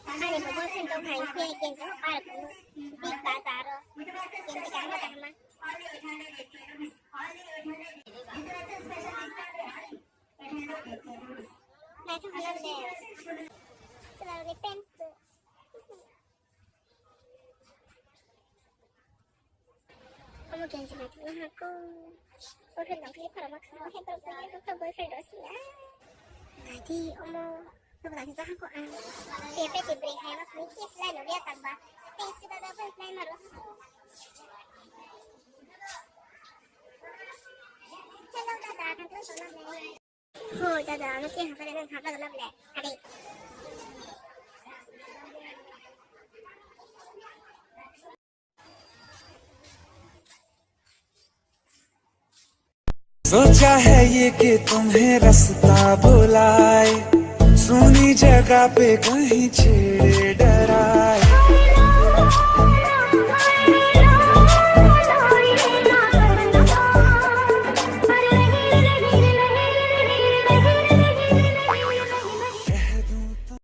Ani mo boyfriend daw kain kaya sa para ko big taro. Hindi ka matama. Na ito halal de. Selalu depends. Kamu ganti mati aku. Boyfriend daw kaya para makakawa. Pero kaya ko boyfriend daw siya. Jadi kebetulan itu aku DP diberi hemat mikir selain dia tambah stay sudah dapat lain harus hello dada kan tuh soalnya oh dada mesti hafal dalam le hari सोचा है ये कि तुम्हें रास्ता भुलाए, सुनी जगह पे कहीं छेड़े डराए।